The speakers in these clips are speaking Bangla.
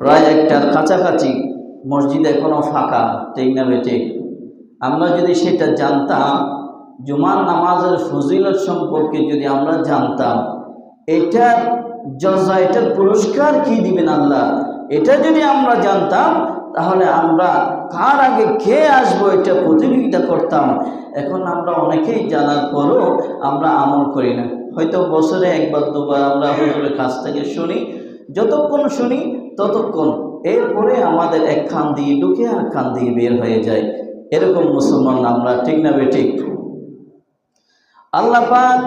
প্রায় একটার কাছাকাছি মসজিদ এখনো ফাঁকা, ঠিক না বেঠিক? আমরা যদি সেটা জানতাম, জুমার নামাজের ফজিলত সম্পর্কে যদি আমরা জানতাম, এটার জজা, এটার পুরস্কার কি দিবেন আল্লাহ, এটা যদি আমরা জানতাম, তাহলে আমরা কার আগে খেয়ে আসবো এটা প্রতিযোগিতা করতাম। এখন আমরা অনেকেই জানার পরও আমরা আমল করি না। হয়তো বছরে একবার দুবার আমরা হুজুরের কাছ থেকে শুনি, যতক্ষণ শুনি ততক্ষণ, এরপরে আমাদের এক কান দিয়ে ঢুকে আর কান দিয়ে বের হয়ে যায়। এরকম মুসলমান আমরা, ঠিক না বেঠিক? আল্লাহ পাক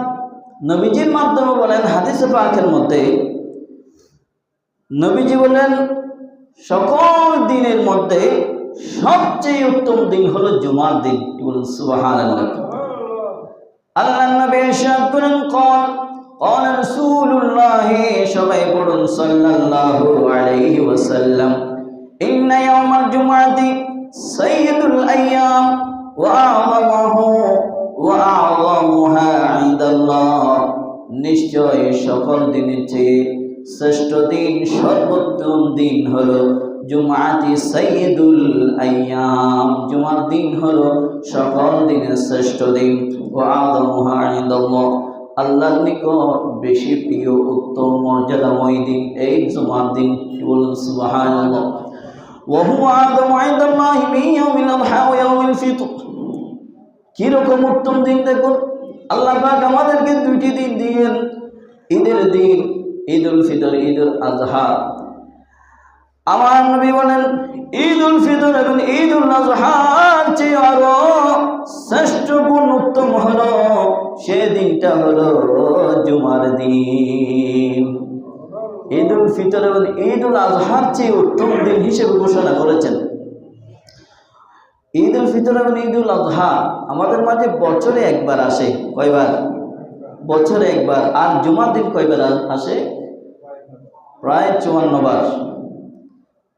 নবীজির মাধ্যমে বলেন, হাদিসে পাকের মধ্যে নবীজি বলেন, সকল দিনের মধ্যে সবচেয়ে উত্তম দিন হলো জুমার দিন। বলুন সুবহানাল্লাহ। আল্লাহ নবী ইরশাদ করেন, قال رسول الله সবাই পড়ুন সাল্লাল্লাহু আলাইহি ওয়াসাল্লাম, ইন্না ইয়াওমাল জুমআতি সাইয়্যিদুল আইয়াম ওয়া আ'যামুহু ওয়া আ'যামুহা ইনদাল্লাহ, নিশ্চয় সকল দিনের চেয়ে শ্রেষ্ঠ দিন, সর্বোত্তম দিন হলো জুমআতি সাইয়্যিদুল আইয়াম, জুমার দিন হলো সকল দিনের শ্রেষ্ঠ দিন। ওয়া আ'যামুহা ইনদাল্লাহ, আল্লাহর নিকট বেশি প্রিয়, উত্তম, মর্যাদাময় দিন এই জুমার দিন। বলুন সুবহানাল্লাহ। ওয়া হুয়া আ'যামু ইনদাল্লাহি মিন ইয়াউমিল আযহা ওয়া ইয়াউমিল ফিতর, কি রকম উত্তম দিন দেখুন। আল্লাহ পাক আমাদেরকে দুইটি দিন দিয়েন, ঈদের দিন, ঈদুল ফিতর, ঈদুল আযহা। আমার নবী বলেন, ঈদুল ফিতর এবং ঈদুল আযহার চেয়ে আরো শ্রেষ্ঠ গুণ উত্তম হলো সে দিনটা হলো জুমার দিন। ঈদুল ফিতর এবং ঈদুল আযহার চেয়ে উত্তম দিন হিসেবে ঘোষণা করেছেন। ঈদুল ফিতর এবং ঈদুল আযহা আমাদের মাঝে বছরে একবার আসে। কয়বার? বছরে একবার। আর জুমার দিন কয়বার আসে? প্রায় 54 বার,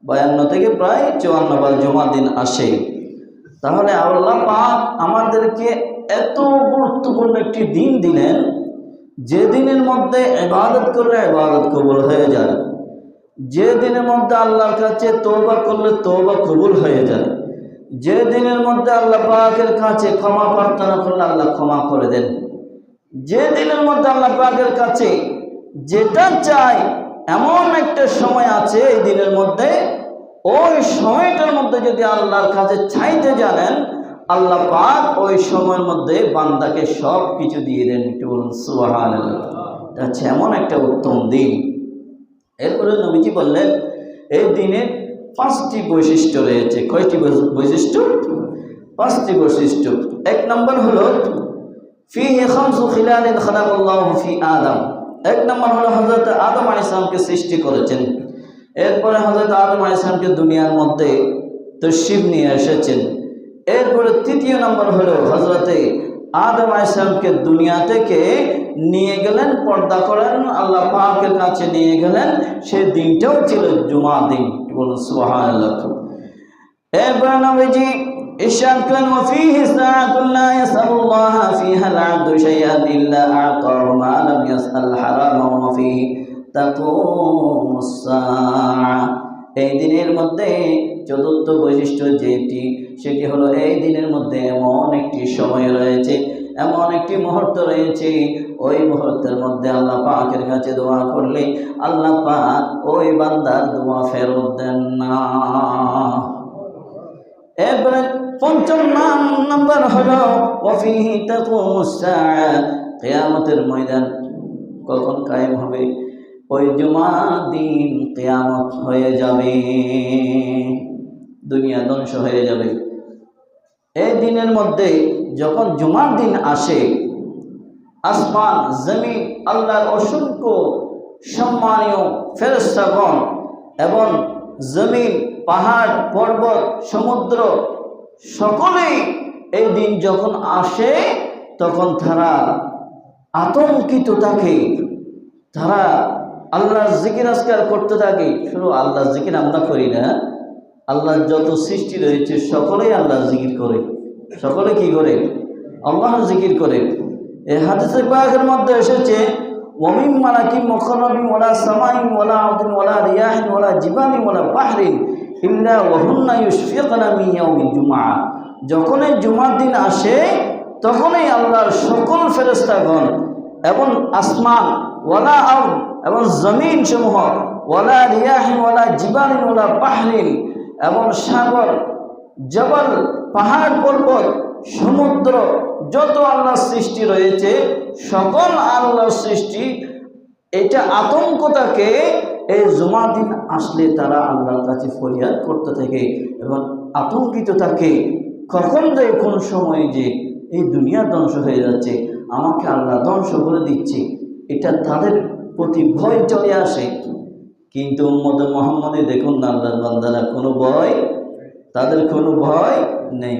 52 থেকে প্রায় 54 বার জুমার দিন আসে। তাহলে আল্লাহ পাক আমাদেরকে এত গুরুত্বপূর্ণ একটি দিন দিলেন, যে দিনের মধ্যে ইবাদত করলে ইবাদত কবুল হয়ে যায়, যে দিনের মধ্যে আল্লাহর কাছে তওবা করলে তওবা কবুল হয়ে যায়, যে দিনের মধ্যে আল্লাহ পাকের কাছে ক্ষমা প্রার্থনা করলে আল্লাহ ক্ষমা করে দেন, যে দিনের মধ্যে আল্লাহ পাকের কাছে যেটা চাই, এমন একটা সময় আছে এই দিনের মধ্যে, ওই সময়টার মধ্যে যদি আল্লাহর কাছে চাইতে জানেন, আল্লাহ পাক ওই সময়ের মধ্যে বান্দাকে সব কিছু দিয়ে দেন। একটু বলুন সুবহানাল্লাহ। এটা হচ্ছে এমন একটা উত্তম দিন। এরপরে নবীজি বললেন, এই দিনের 5টি বৈশিষ্ট্য রয়েছে। কয়টি বৈশিষ্ট্য? 5টি বৈশিষ্ট্য। এক নম্বর হলো ফিহি খামসু খিলালিন খালাকাল্লাহু ফি আদম। এক নম্বর হলো হযরত আদম আলাইহিস সালামকে সৃষ্টি করেছেন। এরপরে হযরত আদম আলাইহিস সালামকে দুনিয়ার মধ্যে তশরীফ নিয়ে এসেছেন। এরপরে তৃতীয় নম্বর হলো হযরতে আদম আলাইহিস সালামকে দুনিয়া থেকে নিয়ে গেলেন, পর্দা করেন, আল্লাহ পাকের কাছে নিয়ে গেলেন। সেই দিনটাও ছিল জুমার দিন। বলুন সুবহানাল্লাহ। এরপরে নবীজি ইরশাদ করেন, ওয়া ফীহি সাআতুন লা ইয়াসআলুল্লাহা ফীহা আল-'আবদু শাইআন ইল্লা আ'তাহু মা লাম ইয়াসআল হারামা ওয়া ফীহি তাকুমুস সাআ। এই দিনের মধ্যে চতুর্থ বৈশিষ্ট্য যেটি, সেটি হলো এই দিনের মধ্যে এমন একটি সময় রয়েছে, এমন একটি মুহূর্ত রয়েছে, ওই মুহূর্তের মধ্যে আল্লাহ পাকের কাছে দোয়া করলে আল্লাহ পাক ওই বান্দার দোয়া ফেরত দেন না। এরপরে 5ম নম্বর হলো ওয়া ফীহি তাকুমুস সাআ। কিয়ামতের ময়দান কখন কায়েম হবে? ওই জুমার দিন কিয়ামত হয়ে যাবে, দুনিয়া ধ্বংস হয়ে যাবে। এই দিনের মধ্যে যখন জুমার দিন আসে, আসমান জমিন আল্লাহর অসংখ্য সম্মানীয় ফেরেশতাগণ এবং জমিন, পাহাড়, পর্বত, সমুদ্র সকলেই এই দিন যখন আসে তখন তারা আতঙ্কিত থাকে, তারা আল্লাহর জিকির আজকার করতে থাকে। শুধু আল্লাহর জিকির আমরা করি না, আল্লাহর যত সৃষ্টি রয়েছে সকলেই আল্লাহর জিকির করে। সকলে কি করে? আল্লাহর জিকির করে। এই হাদিসে পাকের মধ্যে এসেছে, ওমিন মালাকি মুকাররাবিন ওয়ালা সামাইন ওয়ালা আরদিন ওয়ালা রিয়াহিন ওয়ালা জিবালিন ওয়ালা বাহরিন ইল্লা ওয়া হুন্না ইউশফিকুনা মিন ইয়াউমিল জুমআ। যখনই জুমার দিন আসে তখনই আল্লাহর সকল ফেরেশতাগণ এবং আসমান ওয়ালা আরদ এবং জমিন সমূহ ওয়ালা রিয়াহিন ওয়ালা জিবালিন ওয়ালা বাহরিন এবং সাগর জবল পাহাড় পর্বত সমুদ্র যত আল্লাহর সৃষ্টি রয়েছে সকল আল্লাহর সৃষ্টি এটা আতঙ্ক থাকে এই জুমার দিন আসলে তারা আল্লাহর কাছে ফরিয়াদ করতে থাকে এবং আতঙ্কিত থাকে কখন যে কোন সময় যে এই দুনিয়া ধ্বংস হয়ে যাচ্ছে, আমাকে আল্লাহ ধ্বংস করে দিচ্ছে, এটা তাদের প্রতি ভয় চলে আসে। কিন্তু উম্মত মুহাম্মদে দেখুন না আল্লাহর বান্দারা কোনো ভয়, তাদের কোনো ভয় নেই।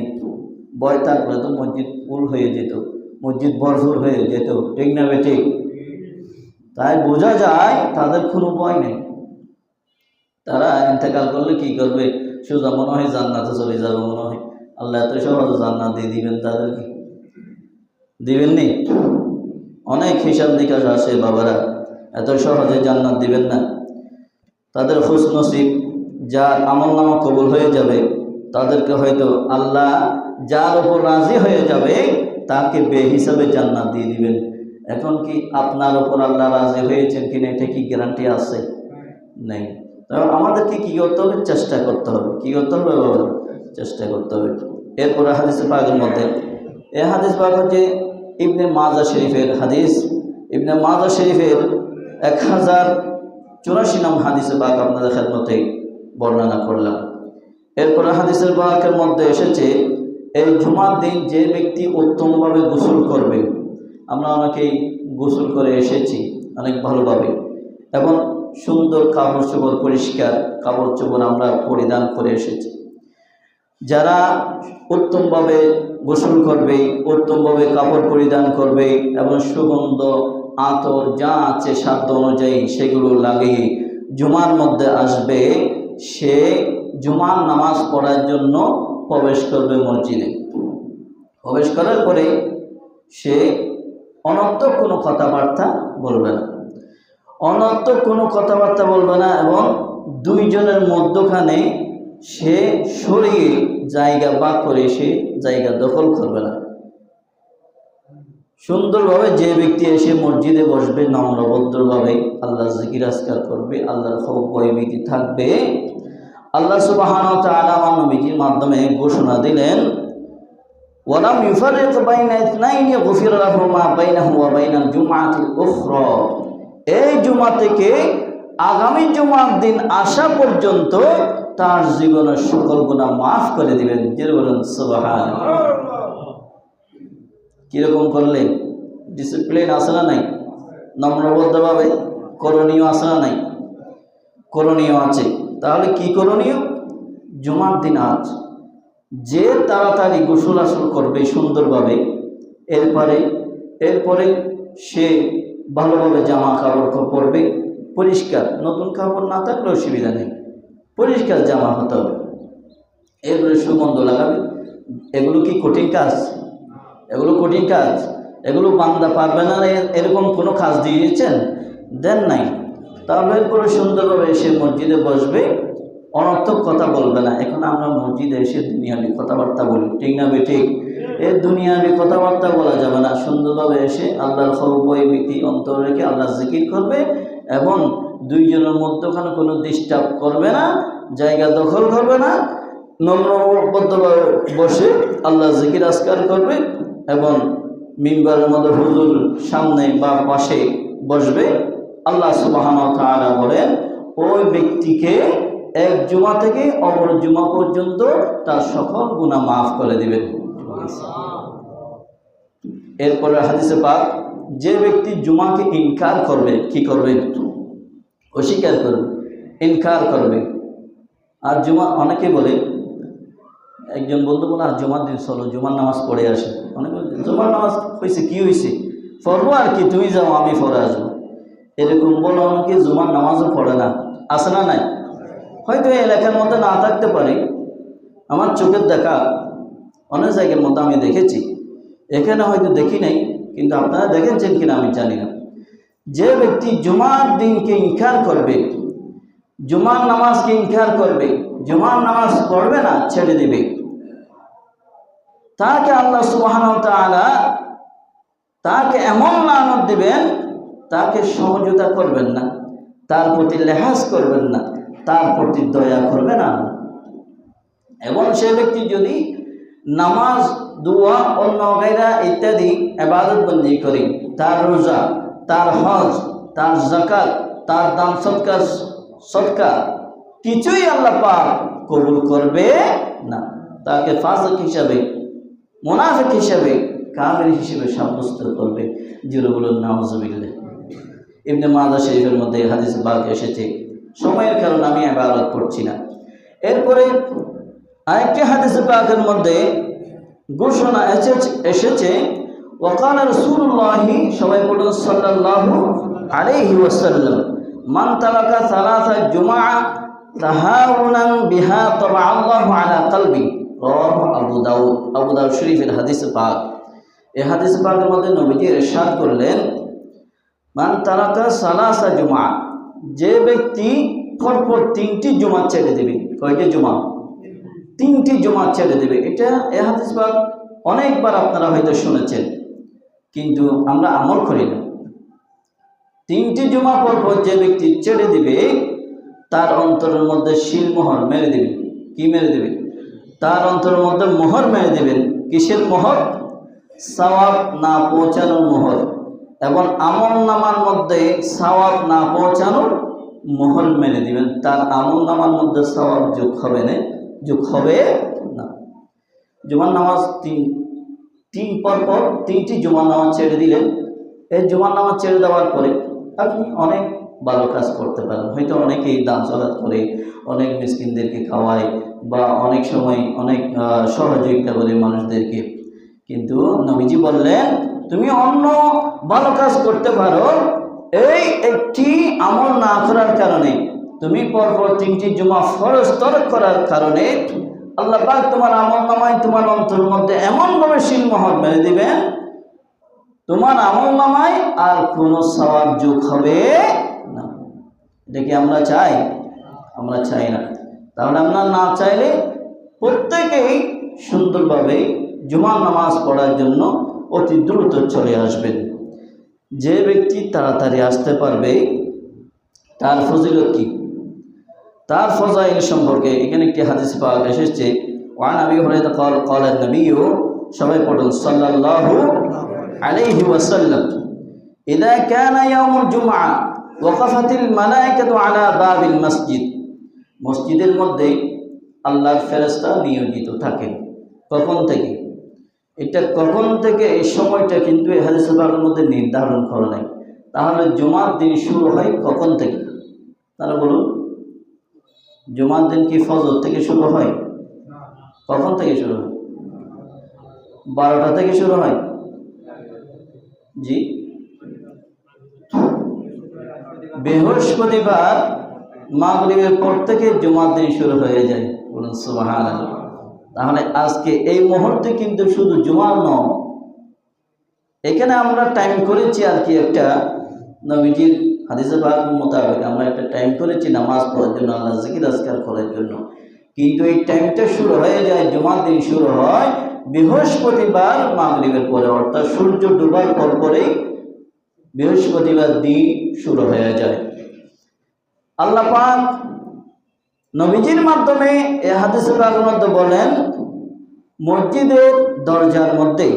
ভয় থাকলে তো মসজিদ ফুল হয়ে যেত, মসজিদ ভরপুর হয়ে যেত, ঠিক না বেঠিক? তাই বোঝা যায় তাদের কোনো ভয় নেই। তারা ইন্তেকাল করলে কি করবে? সোজা মনে হয় জান্নাতে চলে যাবে মনে হয়। আল্লাহ এত সহজে জান্নাত দিয়ে দিবেন তাদেরকে? দিবেননি। অনেক হিসাব নিকাশ আসে বাবারা, এত সহজে জান্নাত দিবেন না। তাদের খুশ নসিব, যার আমলনামা কবুল হয়ে যাবে তাদেরকে হয়তো আল্লাহ যার উপর রাজি হয়ে যাবে তাকে বেহিসাবে জান্নাত দিয়ে দিবেন। এখন কি আপনার উপর আল্লাহ রাজি হয়েছেন কিনা এটা কি গ্যারান্টি আছে? নেই। তবে আমাদেরকে কী করতে হবে? চেষ্টা করতে হবে। কী করতে হবে? চেষ্টা করতে হবে। এরপরে হাদিসে পাকের মধ্যে এই হাদিস পাক হচ্ছে ইবনে মাজা শরীফের হাদিস। ইবনে মাজা শরীফের 1084 নং হাদিসে পাক আপনাদের খেদমতে বর্ণনা করলাম। এরপরে হাদিসের পাকের মধ্যে এসেছে এই জুমার দিন যে ব্যক্তি উত্তমভাবে গোসল করবে, আমরা অনেকেই গোসল করে এসেছি অনেক ভালোভাবে এবং সুন্দর কাপড় চোপড়, পরিষ্কার কাপড় চোপড় আমরা পরিধান করে এসেছি। যারা উত্তমভাবে গোসল করবে, উত্তমভাবে কাপড় পরিধান করবে এবং সুগন্ধ আতর যা আছে সাধ্য অনুযায়ী সেগুলো লাগিয়ে জুমার মধ্যে আসবে, সে জুমার নামাজ পড়ার জন্য প্রবেশ করবে মসজিদে। প্রবেশ করার পরে সে অনর্থক কোনো কথাবার্তা বলবে না, অনর্থক কোনো কথাবার্তা বলবে না এবং দুইজনের মধ্যখানে সে সরিয়ে জায়গা বাদ করে সে জায়গা দখল করবে না। সুন্দরভাবে যে ব্যক্তি এসে মসজিদে বসবে নম্রভদ্রভাবে আল্লাহ জিকির আজকার করবে, আল্লাহর খৌফ ভয় ভীতি থাকবে। আল্লাহ সুবহানাহু ওয়া তাআলা নবীর মাধ্যমে ঘোষণা দিলেন, ওয়ালাম ইউফারিক বাইনা ইসনাইনি গুফির লাহু মা বাইনাহু ওয়া বাইনাল জুমআতিল উখরা। এই জুমা থেকে আগামী জুমার দিন আসা পর্যন্ত তার জীবনের সকল গুনাহ মাফ করে দিবেন। জোরে বলুন সুবহানাল্লাহ। কিরকম করলে? ডিসিপ্লিন আছে না নাই? নম্রভদ্রভাবে করণীয় আছে না নাই? করণীয় আছে। তাহলে কি করণীয়? জুমার দিন আজ যে তাড়াতাড়ি গোসল আসল করবে সুন্দরভাবে, এরপরে সে ভালোভাবে জামা কাপড় পরবে, পরিষ্কার, নতুন কাপড় না থাকলে অসুবিধা নেই, পরিষ্কার জামা হতে হবে। এরপরে সুগন্ধ লাগাবে। এগুলো কি কঠিন কাজ? এগুলো কঠিন কাজ? এগুলো বান্দা পারবে না এরকম কোনো কাজ দিয়েছেন? দেন নাই। তাহলে এরপরে সুন্দরভাবে এসে মসজিদে বসবে, অনর্থক কথা বলবে না। এখন আমরা মসজিদে এসে দুনিয়াবি কথাবার্তা বলি, ঠিক না বেঠিক? এই দুনিয়াবি কথাবার্তা বলা যাবে না। সুন্দরভাবে এসে আল্লাহর খৌফ ভয় ভীতি অন্তর রেখে আল্লাহ জিকির করবে এবং দুইজনের মধ্যখানে কোনো ডিস্টার্ব করবে না, জায়গা দখল করবে না, নম্রবদ্ধভাবে বসে আল্লাহ জিকির আজকার করবে এবং মিম্বারের মধ্যে হুজুর সামনে বা পাশে বসবে। আল্লাহ সুবহানাহু ওয়া তাআলা বলেন, ওই ব্যক্তিকে এক জুমা থেকে অপর জুমা পর্যন্ত তার সকল গুনাহ মাফ করে দিবেন। এরপরে হাদিসে পাক, যে ব্যক্তি জুমাকে ইনকার করবে, কি করবে? অস্বীকার করবে, ইনকার করবে। আর জুমা, অনেকে বলে, একজন বন্ধু বলে, আর জুমার দিন চলো জুমার নামাজ পড়ে আসে। অনেকে বলে জুমার নামাজ হয়েছে, কি হয়েছে, পড়বো আর কি, তুমি যাও আমি পড়ে আসবো। এরকম বলে অনেকে জুমার নামাজও পড়ে না। আসে না নাই? হয়তো এই এলাকার মধ্যে না থাকতে পারে, আমার চোখের দেখা অনেক জায়গার মধ্যে আমি দেখেছি। এখানে হয়তো দেখি নাই, কিন্তু আপনারা দেখেছেন কিনা আমি জানি না। যে ব্যক্তি জুমার দিনকে ইনকার করবে, জুমার নামাজকে ইনকার করবে, জুমার নামাজ পড়বে না, ছেড়ে দেবে, তাকে আল্লাহ সুবহানাহু ওয়া তাআলা তাকে এমন লানত দিবেন, তাকে সমঝোতা করবেন না, তার প্রতি লেহাজ করবেন না, তার প্রতি দয়া করবেন না। এবং সে ব্যক্তি যদি নামাজ, দোয়া, অন্য গায়রা ইত্যাদি ইবাদত বন্দি করে, তার রোজা, তার হজ, তার যাকাত, তার দান সদকা কিছুই আল্লাহ পাক কবুল করবে না, তাকে ফাসিক হিসাবে, মুনাফিক হিসাবে, কাফির হিসেবে সাব্যস্ত করবে। জোরে বলুন নাউজুবিল্লাহ। ইবনে মাজাহ শরীফের মধ্যে হাদিস পাক এসেছে। সময়ের কারণে আমি ইবাদত করছি না। এরপরে আরেকটি হাদিস পাকের মধ্যে ঘোষণা এসেছে ওয়াকাল রাসূলুল্লাহি, সবাই বলুন সাল্লাল্লাহু আলাইহি ওয়াসাল্লাম, মান তারাকা সালাসা জুমআ তাহাউনান বিহা তাবাআল্লাহু আলা কলবি, রাওয়াহু আবু দাউদ শরীফের হাদিস পাক। এই হাদিস পাকের মধ্যে নবীজি ইরশাদ করলেন, মান তারাকা সালাসা জুমআ, যে ব্যক্তি পরপর 3টি জুমা ছেড়ে দেবে। কয়টি জুমা? 3টি জুমা ছেড়ে দেবে। এটা এই হাদিস পাক অনেকবার আপনারা হয়তো শুনেছেন, কিন্তু আমরা আমল করি না। 3টি জুমা পরপর যে ব্যক্তি ছেড়ে দিবে, তার অন্তরের মধ্যে শিলমোহর মেরে দেবে। কি মেরে দেবে? তার অন্তরের মধ্যে মোহর মেরে দেবেন। কিসের মোহর? সওয়াব না পৌঁছানোর মোহর, এবং আমল নামার মধ্যে সওয়াব না পৌঁছানোর মোহর মেরে দিবেন। তার আমল নামার মধ্যে সওয়াব যোগ হবে না। জুমার নামাজ তিন পরপর 3টি জুমার নামাজ ছেড়ে দিলেন। এই জুমার নামাজ ছেড়ে দেওয়ার পরে আপনি অনেক ভালো কাজ করতে পারেন। হয়তো অনেকেই দান সলাত করে, অনেক মিসকিনদেরকে খাওয়ায়, বা অনেক সময় অনেক সহযোগিতা করে মানুষদেরকে। কিন্তু নবীজি বললেন, তুমি অন্য ভালো কাজ করতে পারো, এই একটি আমল না করার কারণে, তুমি পরপর 3টি জুমা ফরজ তরক করার কারণে আল্লাহ পাক তোমার আমল নামায়, তোমার অন্তরের মধ্যে এমনভাবে শিলমোহর মেরে দিবেন, তোমার আমল নামায় আর কোনো সওয়াব যোগ হবে না। এটা কি আমরা চাই? আমরা চাই না। তাহলে আমরা না চাইলে প্রত্যেকেই সুন্দরভাবে জুমার নামাজ পড়ার জন্য অতি দ্রুত চলে আসবেন। যে ব্যক্তি তাড়াতাড়ি আসতে পারবে, তার ফজিলত কি, তার ফজাইল সম্পর্কে এখানে একটি হাদিস পাওয়া এসেছে। ওয়ান আবি হুরায়রা قال قال النبي, সবাই পড়ুন সাল্লাল্লাহু আলাইহি ওয়াসাল্লাম, ইযা কানা ইয়াউমুল জুমআ ওয়াকাফাতিল মালায়েকাতু আলা বাবিল মসজিদ, মসজিদের মধ্যে আল্লাহর ফেরেশতা নিয়োজিত থাকেন। কখন থেকে? এটা কখন থেকে, এই সময়টা কিন্তু এই হাদিসের মধ্যে নির্ধারণ করা নাই। তাহলে জুমার দিন শুরু হয় কখন থেকে? তারা বলুন, জুমার দিন কি ফজর থেকে শুরু হয়? কখন থেকে শুরু হয়? 12টা থেকে শুরু হয়। জি, বৃহস্পতিবার মাগরিবের পর থেকে জুমার দিন শুরু হয়ে যায়। বলুন সুবহানাল্লাহ। তাহলে আজকে এই মুহূর্তে কিন্তু শুধু জুমার নয়, এখানে আমরা টাইম করেছি আর কি, একটা নবীজির হাদিসে পাক মোতাবেক আমরা একটা টাইম করেছি নামাজ পড়ার জন্য, আল্লাহ জিকির আজকার করার জন্য। কিন্তু এই টাইমটা শুরু হয়ে যায়, জুমার দিন শুরু হয় বৃহস্পতিবার মাগরিবের পরে, অর্থাৎ সূর্য ডুবার পর পরেই বৃহস্পতিবার দিন শুরু হয়ে যায়। আল্লাহ পাক নবীজির মাধ্যমে এই হাদিসে পাকের মধ্যে বলেন, মসজিদের দরজার মধ্যে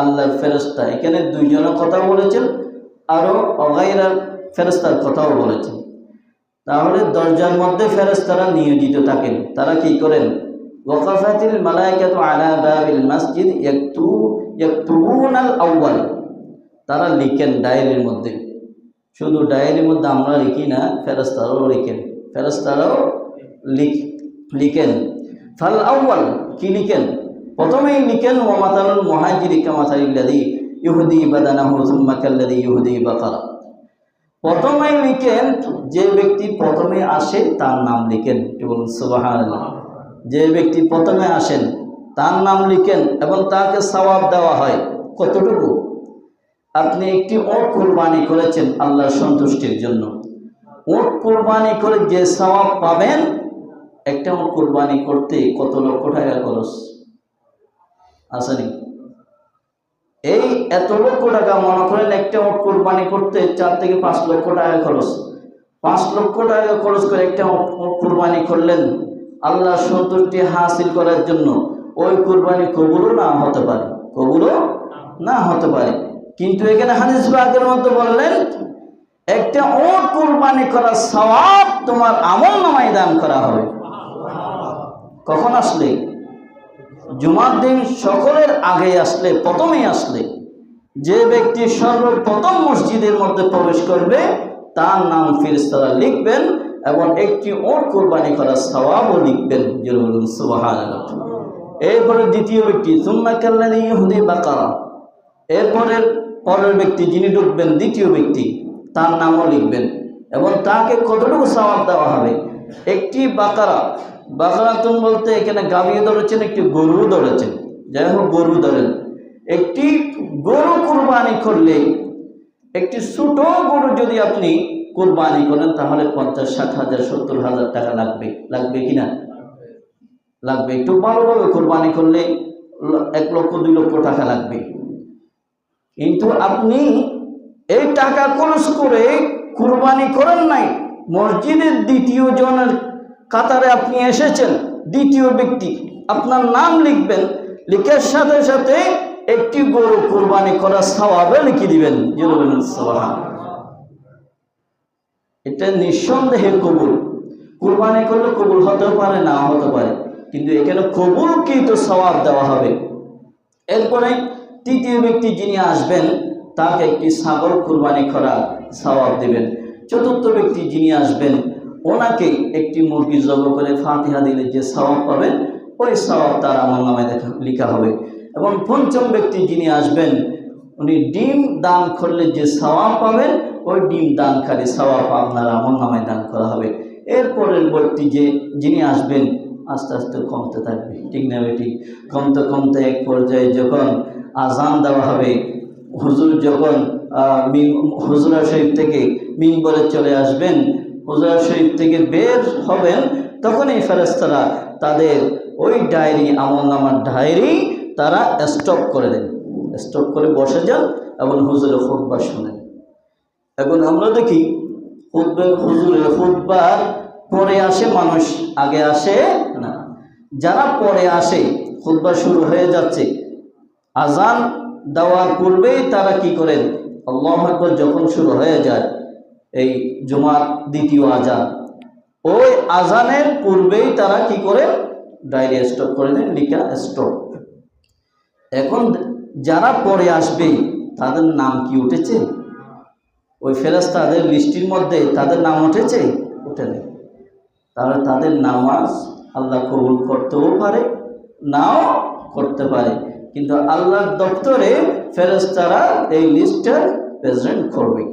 আল্লাহর ফেরেশতা, এখানে 2 জনের কথা বলেছেন, আরো অগাইরা ফেরেশতার কথাও বলেছেন। তাহলে দরজার মধ্যে ফেরেশতারা নিয়োজিত থাকেন। তারা কি করেন? ওয়াকাফাতিল মালায়েকাতু আলা বাবিল মসজিদ ইয়াকতুবুনাল আউয়াল, তারা লিখেন ডায়েরির মধ্যে। শুধু ডায়েরির মধ্যে আমরা লিখি না, ফেরেশতারাও লিখেন। ফেরেশতারাও লিখেন। ফাল আউয়াল, কি লিখেন? প্রথমেই লিখেন ওয়া মাতালুল মুহাজিরি কামাসালিল্লাযী ইহুদি বাদানাহু সুম্মা কাল্লাযী ইহুদি বাকারা। প্রথমেই লিখেন, যে ব্যক্তি প্রথমে আসে তার নাম লিখেন। বলুন সুবহানাল্লাহ। যে ব্যক্তি প্রথমে আসেন তার নাম লিখেন, এবং তাকে সওয়াব দেওয়া হয় কতটুকু? আপনি একটি উট কুরবানি করেছেন আল্লাহর সন্তুষ্টির জন্য, উট কুরবানি করে যে সওয়াব পাবেন, একটা উট কুরবানি করতে কত লক্ষ টাকা খরচ আসেনি? এই এত লক্ষ টাকা, মনে করেন একটা উট কুরবানি করতে 4 থেকে 5 লক্ষ টাকা খরচ। 5 লক্ষ টাকা খরচ করে একটা উট কুরবানি করলেন আল্লাহর সন্তুষ্টি হাসিল করার জন্য। ওই কুরবানি কবুলও না হতে পারে, কবুলও না হতে পারে। কিন্তু এখানে হাদিস পাকের মধ্যে বললেন, একটা উট কুরবানি করার সওয়াব তোমার আমলনামায় দান করা হবে। কখন আসলে? জুমার দিন সকলের আগে আসলে, প্রথমেই আসলে। যে ব্যক্তি সর্বপ্রথম মসজিদের মধ্যে প্রবেশ করবে তার নাম ফেরেশতারা লিখবেন এবং একটি উট কুরবানি করার সওয়াবও লিখবেন। সুবহানাল্লাহ। এরপরে দ্বিতীয় ব্যক্তি, সুম্মা কাল্লাযী ইহুদি বাকারা, পরের ব্যক্তি যিনি ঢুকবেন, দ্বিতীয় ব্যক্তি, তার নামও লিখবেন এবং তাকে কতটুকু সওয়াব দেওয়া হবে। একটি বাকারা, বাকারাতুন বলতে এখানে গাভী ধরেছেন, একটি গরু ধরেছেন, যাই হোক গরু ধরেন। একটি গরু কুরবানি করলে, একটি ছোট গরু যদি আপনি কুরবানি করেন তাহলে 50, 60 হাজার, 70 হাজার টাকা লাগবে। লাগবে কিনা? লাগবে। একটু ভালোভাবে কুরবানি করলে 1 লক্ষ 2 লক্ষ টাকা লাগবে। কিন্তু আপনি এই টাকা খরচ করে কুরবানি করেন নাই, মসজিদের দ্বিতীয় জনের কাতারে আপনি এসেছেন, দ্বিতীয় ব্যক্তি, আপনার নাম লিখবেন, লিখার সাথে সাথে একটি গরু কুরবানি করার সওয়াবে লিখে দিবেন। এটা নিঃসন্দেহে কবুল। কুরবানি করলে কবুল হতে পারে, না হতে পারে, কিন্তু এখানে কবুলকৃত সওয়াব দেওয়া হবে। এরপরে তৃতীয় ব্যক্তি যিনি আসবেন তাকে একটি ছাগল কুরবানি করা সওয়াব দিবেন। চতুর্থ ব্যক্তি যিনি আসবেন ওনাকে একটি মুরগি জবাই করে ফাতিহা দিলে যে সওয়াব পাবেন, ওই সওয়াব তার আমলনামায় লেখা হবে। এবং পঞ্চম ব্যক্তি যিনি আসবেন উনি ডিম দান করলে যে সওয়াব পাবেন, ওই ডিম দানকারী সওয়াব আপনার আমলনামায় দান করা হবে। এরপরের ব্যক্তি যিনি আসবেন আস্তে আস্তে কমতে থাকবে, ঠিক না বেটি? কমতে কমতে এক পর্যায়ে যখন আজান দেওয়া হবে, হুজুর যখন হুজুরা শরীফ থেকে মিম্বরে চলে আসবেন, হুজুরা শরীফ থেকে বের হবেন, তখন এই ফেরেশতারা তাদের ওই ডায়েরি, আমলনামার ডায়েরি তারা স্টপ করে দেন। স্টপ করে বসে যান এবং হুজুরের খুতবা শুনেন। এখন আমরা দেখি হুজুরের খুতবার পরে আসে মানুষ, আগে আসে না। যারা পরে আসে, খুতবা শুরু হয়ে যাচ্ছে, আজান দেওয়ার পূর্বেই তারা কি করেন, আল্লাহু আকবার যখন শুরু হয়ে যায়, এই জুমার দ্বিতীয় আজান, ওই আজানের পূর্বেই তারা কি করেন, ডায়েরি স্টপ করে দেন, লিখা স্টপ। এখন যারা পরে আসবে তাদের নাম কি উঠেছে? ওই ফেরেশতাদের লিস্টির মধ্যে তাদের নাম উঠেছে? উঠে নেই। তাহলে তাদের নামাজ আল্লাহ কবুল করতেও পারে, নাও করতে পারে, কিন্তু আল্লাহর দপ্তরে ফেরেশতারা এই লিস্টটা প্রেজেন্ট করবে।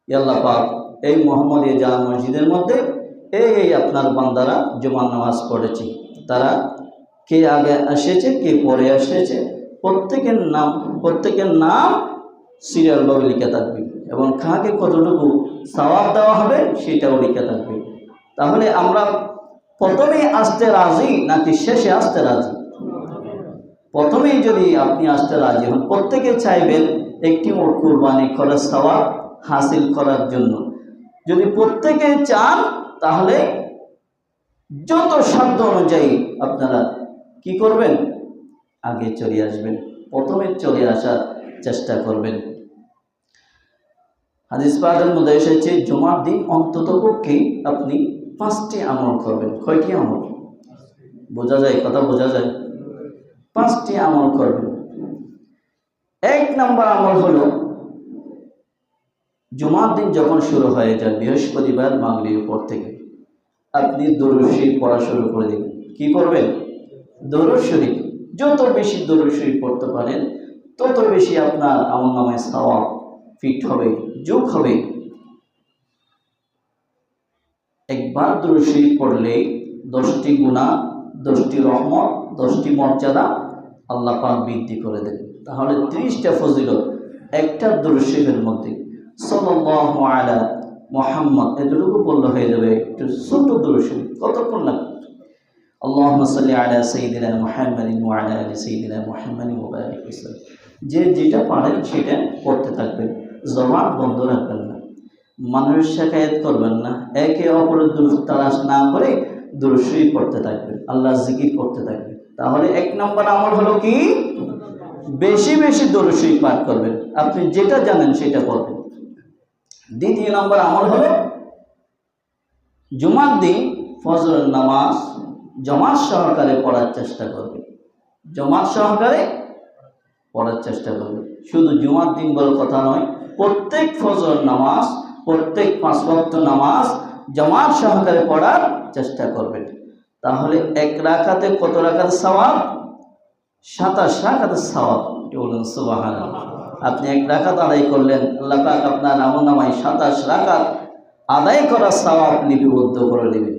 আল্লাহ পাক এই মোহাম্মদিয়া জামে মসজিদের মধ্যে এই আপনার বান্দারা জুমার নামাজ পড়েছে, তারা কে আগে এসেছে, কে পরে এসেছে, প্রত্যেকের নাম সিরিয়ালভাবে লিখে থাকবে এবং কাকে কতটুকু সওয়াব দেওয়া হবে সেটাও লিখে থাকবে। তাহলে আমরা প্রথমেই আসতে রাজি নাকি শেষে আসতে রাজি? প্রথমেই যদি আপনি আসতে রাজি হন, প্রত্যেকে চাইবেন একটি উট কুরবানি করার সওয়াব হাসিল করার জন্য। যদি প্রত্যেকে চান তাহলে যত সাধ্য অনুযায়ী আপনারা কি করবেন, আগে চলে আসবেন, প্রথমে চলে আসার চেষ্টা করবেন। হাদিস পাকের মধ্যে এসেছে জুমার দিন অন্ততপক্ষে আপনি 5টি আমল করবেন। কয়টি আমল? বোঝা যায়? কথা বোঝা যায়? 5টি আমল করবেন। 1 নম্বর আমল হলো, জুমার দিন যখন শুরু হয়ে যায়, বৃহস্পতিবার মাগরিবের পর থেকে আপনি দরুদ শরীফ পড়া শুরু করে দেবেন। কি করবেন? দরুদ শরীফ। যত বেশি দরুদ শরীফ পড়তে পারেন তত বেশি আপনার আমলনামায় সওয়াব ফিট হবে, যোগ হবে। একবার দরুদ শরীফ পড়লে 10টি গুনাহ, 10টি রহমত, 10টি মর্যাদা আল্লাহ পাক বৃদ্ধি করে দেন। তাহলে 30টা ফজিলত একটা দুরূদ শরীফের মধ্যে সাল্লাল্লাহু আলা মুহাম্মদ এতটুকু বললে হয়ে যাবে। একটু ছোট দুরূদ শরীফ, কতক্ষণ লাগবে? আল্লাহুম্মা সাল্লি আলা সাইয়্যিদিনা মুহাম্মাদিন ওয়া আলা আলি সাইয়্যিদিনা মুহাম্মাদিন ওয়া বারিক ওয়াসাল্লাম। যে যেটা পারেন সেটা পড়তে থাকবেন, জবান বন্ধ রাখবেন না, মানুষের শিকায়ত করবেন না, একে অপরের দুরূদ তালাশ না করে দুরূদ শরীফ পড়তে থাকবেন, আল্লাহর জিকির করতে থাকবেন। তাহলে এক নম্বর আমল হলো কি? বেশি বেশি দুরূদ শরীফ পাঠ করবেন, আপনি যেটা জানেন সেটা পড়বেন। দ্বিতীয় নম্বর আমল হলো জুমার দিন ফজরের নামাজ জামাত সহকারে পড়ার চেষ্টা করবেন, জামাত সহকারে পড়ার চেষ্টা করবেন। শুধু জুমার দিন বলে কথা নয়, প্রত্যেক ফজরের নামাজ, প্রত্যেক 5 ওয়াক্ত নামাজ জামাত সহকারে পড়ার চেষ্টা করবেন। তাহলে এক রাকাতে কত রাকাত সওয়াব? 27 রাকাতের সওয়াব। বলুন সুবহানাল্লাহ। আপনি এক রাকাত আদায় করলেন, আল্লাহ পাক আপনার আমলনামায় 27 রাকাত আদায় করার সওয়াব লিপিবদ্ধ করে দেবেন।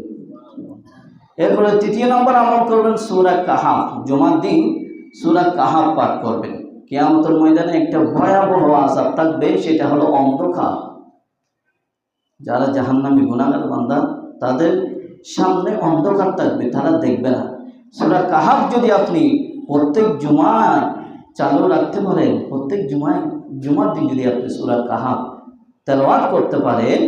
এরপরে তৃতীয় নম্বর আমল করবেন সূরা কাহাফ। জুমার দিন সূরা কাহাফ পাঠ করবেন। কিয়ামতের ময়দানে একটা ভয়াবহ আযাব থাকবে, সেটা হলো অন্ধকার। যারা জাহান্নামী গুনাহগার বান্দা, তাদের সামনে অন্ধকার থাকবে, তারা দেখবে না। সূরা কাহাফ যদি আপনি প্রত্যেক জুমায় চালু রাখতে পারেন, প্রত্যেক জুমার দিন যদি আপনি সূরা কাহাফ তেলাওয়াত করতে পারেন,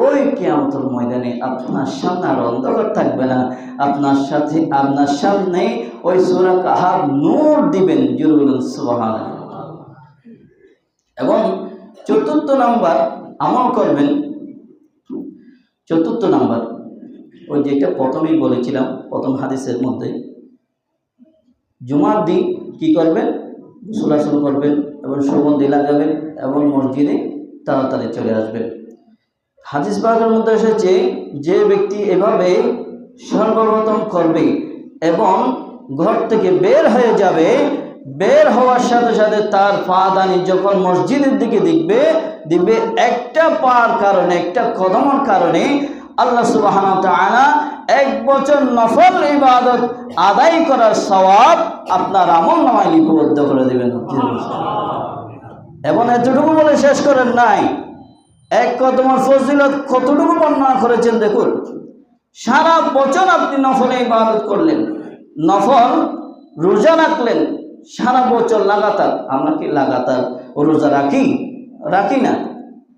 ওই কিয়ামতের ময়দানে আপনার সামনে আর অন্ধকার থাকবে না, আপনার সামনে ওই সূরা কাহাফ নূর দিবেন। জোরে বলুন সুবহানাল্লাহ। এবং চতুর্থ নাম্বার আমল করবেন, চতুর্থ নাম্বার ওই যেটা প্রথমেই বলেছিলাম প্রথম হাদিসের মধ্যে, জুমার দিন কি করবেন? গোসল করবেন এবং সুগন্ধি লাগাবেন এবং মসজিদে তাড়াতাড়ি চলে আসবেন। হাদিস পাকের মধ্যে এসেছে, যে ব্যক্তি এভাবে সর্বপ্রথম করবে এবং ঘর থেকে বের হয়ে যাবে, বের হওয়ার সাথে সাথে তার পা দানি যখন মসজিদের দিকে দিবে একটা পার কারণে, একটা কদমের কারণে আল্লাহ সুবহানাহু ওয়া তাআলা 1 বছর নফল ইবাদত আদায় করার সওয়াব আপনার আমলনামায় লিপিবদ্ধ করে দিবেন। এবং এতটুকু বলে শেষ করেন নাই, এক কদমের ফজিলত কতটুকু বর্ণনা করেছেন দেখুন। সারা বছর আপনি নফল ইবাদত করলেন, নফল রোজা রাখলেন সারা বছর লাগাতার। আমরা কি লাগাতার রোজা রাখি না?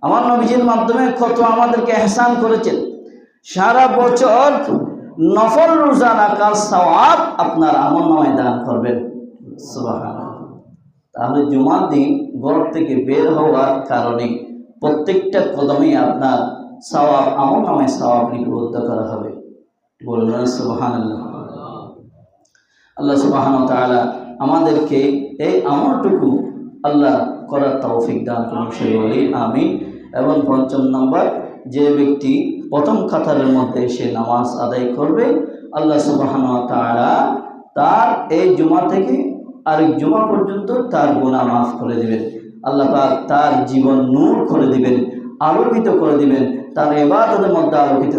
আমার নবীজির মাধ্যমে কত আমাদেরকে ইহসান করেছেন। সারা বছর নফল রোজা রাখার সওয়াব আপনার আমলনামায় দান করবেন। সুবহানাল্লাহ। তাহলে জুমার দিন ঘর থেকে বের হওয়ার কারণে প্রত্যেকটা কদমে আপনার সওয়াব, আমলনামায় সওয়াব লিপিবদ্ধ করা হবে। বলুন সুবহানাল্লাহ। আল্লাহ সুবহানাহু ওয়া তাআলা আমাদেরকে এই আমলটুকু আল্লাহ করার তৌফিক দান করুন, সে বলি আমিন। এবং পঞ্চম নম্বর, যে ব্যক্তি প্রথম কাতারের মধ্যে সে নামাজ আদায় করবে, আল্লাহ সুবহানাহু ওয়া তাআলা তার এই জুমা থেকে আরেক জুমা পর্যন্ত তার গুনাহ মাফ করে দিবেন। আল্লাহ পাক তার জীবন নূর করে দিবেন, আলোকিত করে দিবেন, তার ইবাদতের মধ্যে আলোকিত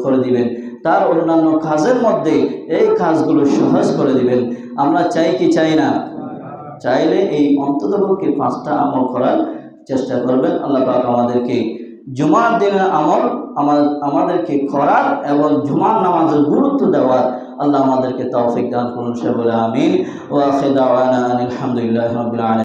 করে দিবেন, তার অন্যান্য কাজের মধ্যে এই কাজগুলো সহজ করে দিবেন। আমরা চাই কি চাই না? চাইলে এই অন্ততপক্ষে 5টা আমল করার চেষ্টা করবেন। আল্লাহ পাক আমাদেরকে জুমার দিনের আমল আমাদেরকে করার এবং জুমার নামাজের গুরুত্ব দেওয়ার আল্লাহ আমাদেরকে তৌফিক দান করুন, সে বলে আমিন। ওয়া আখিরু দাওয়ানা আলহামদুলিল্লাহি রাব্বিল আলামিন।